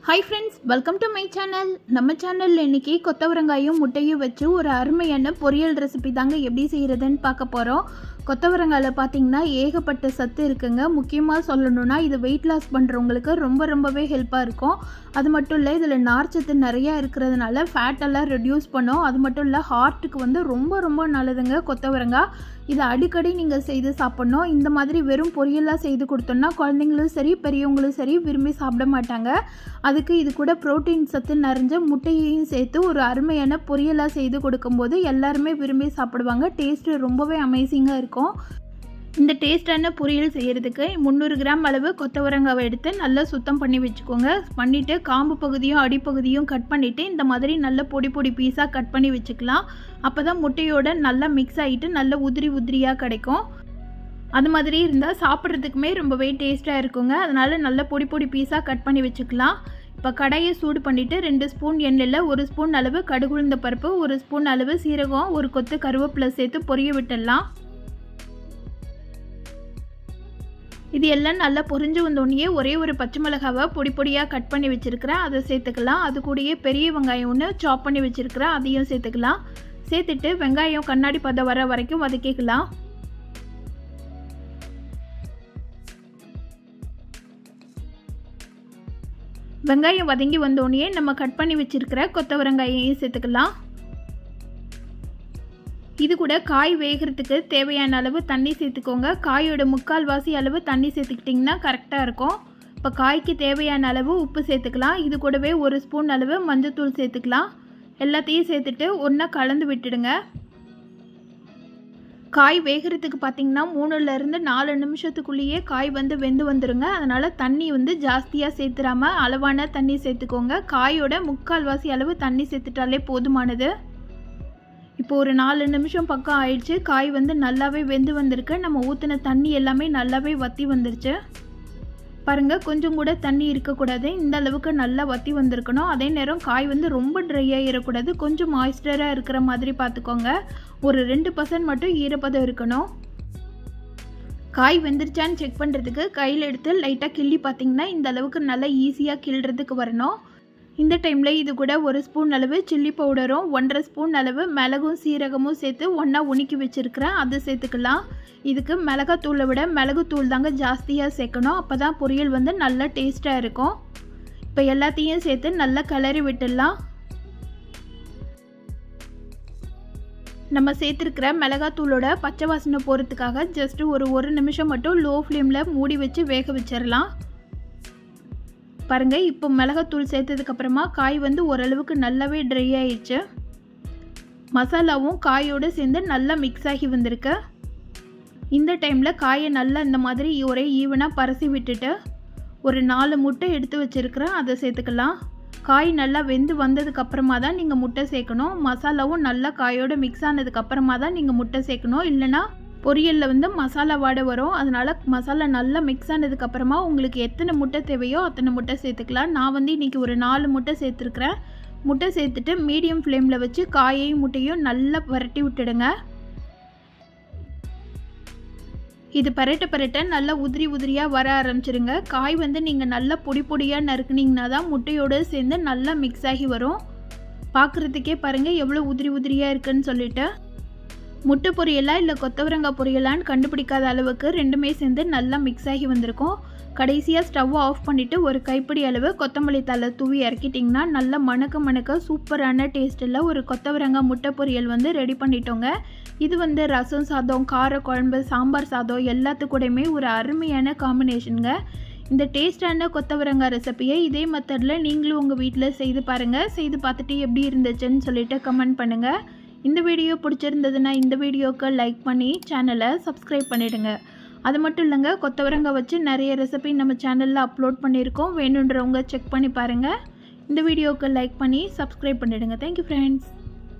Hi friends, welcome to my channel. நம்ம சேனல்ல இன்னைக்கு கொத்தவரங்காயும் முட்டையும் வச்சு ஒரு அருமையான பொரியல் ரெசிபி தாங்க எப்படி செய்யறதுன்னு பார்க்க போறோம். கொத்தவரங்காயில பாத்தீங்கன்னா ஏகப்பட்ட சத்து இருக்குங்க. முக்கியமா சொல்லணும்னா இது weight loss பண்றவங்களுக்கு ரொம்பவே ஹெல்ப்பா இருக்கும். அது மட்டும் இல்ல இதுல நார்ச்சத்து நிறைய இருக்குறதுனால ஃபேட் எல்லாம் ரெடியூஸ் பண்ணும். அது மட்டும் இல்ல ஹார்ட்டுக்கு வந்து ரொம்ப நல்லதுங்க கொத்தவரங்காய். இது அடிக்கடி நீங்க செய்து சாப்பிடணும். இந்த மாதிரி வெறும் பொரியலா செய்து கொடுத்தோம்னா குழந்தைங்களும் சரி பெரியவங்களும் சரி விரும்பி சாப்பிட மாட்டாங்க. அதுக்கு இது கூட புரோட்டீன் சத்து நிறைஞ்ச முட்டையையும் சேர்த்து ஒரு அருமையான பொரியலா செய்து கொடுக்கும்போது எல்லாருமே விரும்பி சாப்பிடுவாங்க. டேஸ்ட் ரொம்பவே அமேசிங்கா இருக்கும். இந்த டேஸ்டான பொரியல் செய்யறதுக்கு 300 கிராம் அளவு கொத்தவரங்காவை எடுத்து நல்லா சுத்தம் பண்ணி வச்சுக்கோங்க. பண்ணிட்டு காம்பு பகுதியும் அடிப்பகுதியும் கட் பண்ணிட்டு இந்த மாதிரி நல்ல பொடி பீஸா கட் பண்ணி வச்சுக்கலாம். அப்பதான் முட்டையோட நல்லா மிக்ஸ் ஆகிட்டு நல்ல உதிரியா கிடைக்கும். அது மாதிரி இருந்தால் சாப்பிட்றதுக்குமே ரொம்பவே டேஸ்ட்டாக இருக்குங்க. அதனால் நல்ல பொடி பீஸாக கட் பண்ணி வச்சுக்கலாம். இப்போ கடாயை சூடு பண்ணிவிட்டு 2 ஸ்பூன் எண்ணெயில் 1 ஸ்பூன் அளவு கடுகுளுந்த பருப்பு, 1 ஸ்பூன் அளவு சீரகம், 1 கொத்து கருவேப்பிலை சேர்த்து பொரிய விட்டுடலாம். இது எல்லாம் நல்லா பொரிஞ்சு வந்தோடனே ஒரே ஒரு பச்சை மிளகாவை பொடியாக கட் பண்ணி வச்சுருக்கிறேன், அதை சேர்த்துக்கலாம். அது கூடயே பெரிய வெங்காயம் ஒன்று சாப் பண்ணி வச்சுருக்கிறேன், அதையும் சேர்த்துக்கலாம். சேர்த்துட்டு வெங்காயம் கண்ணாடி பதம் வர வரைக்கும் வதக்கிக்கலாம். வெங்காயம் வதங்கி வந்தோடனே நம்ம கட் பண்ணி வச்சிருக்கிற கொத்தவரங்காயையும் சேர்த்துக்கலாம். இது கூட காய் வேகிறதுக்கு தேவையான அளவு தண்ணி சேர்த்துக்கோங்க. காயோட 1/4 வாசி அளவு தண்ணி சேர்த்துக்கிட்டிங்கன்னா கரெக்டாக இருக்கும். இப்போ காய்க்கு தேவையான அளவு உப்பு சேர்த்துக்கலாம். இது கூடவே 1 ஸ்பூன் அளவு மஞ்சள்தூள் சேர்த்துக்கலாம். எல்லாத்தையும் சேர்த்துட்டு ஒன்றா கலந்து விட்டுடுங்க. காய் வேகிறதுக்கு பார்த்திங்கன்னா 3லேருந்து 4 நிமிஷத்துக்குள்ளேயே காய் வந்து வெந்து வந்துடுங்க. அதனால் தண்ணி வந்து ஜாஸ்தியாக சேர்த்துடாமல் அளவான தண்ணி சேர்த்துக்கோங்க. காயோட 1/4 வாசி அளவு தண்ணி சேர்த்துட்டாலே போதுமானது. இப்போ ஒரு 4 நிமிஷம் பக்கம் ஆயிடுச்சு. காய் வந்து நல்லாவே வெந்து வந்திருக்கு. நம்ம ஊற்றின தண்ணி எல்லாமே நல்லாவே வற்றி வந்துருச்சு. பாருங்கள், கொஞ்சம் கூட தண்ணி இருக்கக்கூடாது. இந்த அளவுக்கு நல்லா வற்றி வந்திருக்கணும். அதே நேரம் காய் வந்து ரொம்ப ட்ரையாக இருக்கக்கூடாது. கொஞ்சம் மாய்ஸ்டராக இருக்கிற மாதிரி பார்த்துக்கோங்க. ஒரு 2% மட்டும் ஈரப்பதம் இருக்கணும். காய் வெந்துருச்சான்னு செக் பண்ணுறதுக்கு கையில் எடுத்து லைட்டாக கிள்ளி பார்த்திங்கன்னா இந்த அளவுக்கு நல்லா ஈஸியாக கிள்றதுக்கு வரணும். இந்த டைமில் இது கூட 1 ஸ்பூன் அளவு சில்லி பவுடரும் 1/2 ஸ்பூன் அளவு மிளகும் சீரகமும் சேர்த்து ஒன்றா உணுக்கி வச்சுருக்கிறேன், அதை சேர்த்துக்கலாம். இதுக்கு மிளகாத்தூளை விட மிளகுத்தூள் தாங்க ஜாஸ்தியாக சேர்க்கணும். அப்போ தான் பொரியல் வந்து நல்லா டேஸ்ட்டாக இருக்கும். இப்போ எல்லாத்தையும் சேர்த்து நல்லா கிளறி விட்டுடலாம். நம்ம சேர்த்துருக்கிற மிளகாத்தூளோட பச்சை வாசனை போகிறதுக்காக ஜஸ்ட்டு ஒரு நிமிஷம் மட்டும் லோ ஃப்ளேமில் மூடி வச்சு வேக வச்சிடலாம். பாருங்கள், இப்போ மிளகாத்தூள் சேர்த்ததுக்கப்புறமா காய் வந்து ஓரளவுக்கு நல்லாவே ட்ரை ஆயிடுச்சு. மசாலாவும் காயோடு சேர்ந்து நல்லா மிக்ஸ் ஆகி வந்திருக்கு. இந்த டைமில் காயை நல்லா இந்த மாதிரி ஒரே ஈவனாக பரசி விட்டுட்டு ஒரு 4 முட்டை எடுத்து வச்சுருக்கிறேன், அதை சேர்த்துக்கலாம். காய் நல்லா வெந்து வந்ததுக்கப்புறமா தான் நீங்கள் முட்டை சேர்க்கணும். மசாலாவும் நல்லா காயோடு மிக்ஸ் ஆனதுக்கப்புறமா தான் நீங்கள் முட்டை சேர்க்கணும். இல்லைனா பொரியலில் வந்து மசாலா வாடை வரும். அதனால் மசாலா நல்லா மிக்ஸ் ஆனதுக்கப்புறமா உங்களுக்கு எத்தனை முட்டை தேவையோ அத்தனை முட்டை சேர்த்துக்கலாம். நான் வந்து இன்றைக்கி ஒரு 4 முட்டை சேர்த்துருக்குறேன். முட்டை சேர்த்துட்டு மீடியம் ஃப்ளேமில் வச்சு காயையும் முட்டையும் நல்லா பரட்டி விட்டுடுங்க. இது பரட்ட நல்லா உதிரியாக வர ஆரம்பிச்சிருங்க. காய் வந்து நீங்கள் நல்லா பொடியாக நறுக்குனிங்கன்னா தான் முட்டையோடு சேர்ந்து நல்லா மிக்ஸ் ஆகி வரும். பார்க்குறதுக்கே பாருங்கள் எவ்வளோ உதிரியாக இருக்குன்னு சொல்லிட்டு. முட்டை பொரியலா இல்லை கொத்தவரங்காய் பொரியலான்னு கண்டுபிடிக்காத அளவுக்கு ரெண்டுமே சேர்ந்து நல்லா மிக்ஸ் ஆகி வந்திருக்கும். கடைசியாக ஸ்டவ்வை ஆஃப் பண்ணிவிட்டு ஒரு கைப்பிடி அளவு கொத்தமல்லி தழை தூவி இறக்கிட்டிங்கன்னா நல்லா மணக்க சூப்பரான டேஸ்ட்டில் ஒரு கொத்தவரங்காய் முட்டை பொரியல் வந்து ரெடி பண்ணிட்டோங்க. இது வந்து ரசம் சாதம், கார குழம்பு, சாம்பார் சாதம் எல்லாத்துக்கூடையுமே ஒரு அருமையான காம்பினேஷனுங்க. இந்த டேஸ்டான கொத்தவரங்காய் ரெசிபியை இதே மெத்தடில் நீங்களும் உங்கள் வீட்டில் செய்து பாருங்கள். செய்து பார்த்துட்டு எப்படி இருந்துச்சுன்னு சொல்லிட்டு கமெண்ட் பண்ணுங்கள். இந்த வீடியோ பிடிச்சிருந்ததுன்னா இந்த வீடியோக்கு லைக் பண்ணி சேனலை சப்ஸ்கிரைப் பண்ணிவிடுங்க. அது மட்டும் இல்லைங்க, கொத்தவரங்காய் வச்சு நிறைய ரெசிபி நம்ம சேனலில் அப்லோட் பண்ணியிருக்கோம். வேணுன்றவங்க செக் பண்ணி பாருங்கள். இந்த வீடியோக்கு லைக் பண்ணி சப்ஸ்கிரைப் பண்ணிவிடுங்க. Thank you friends.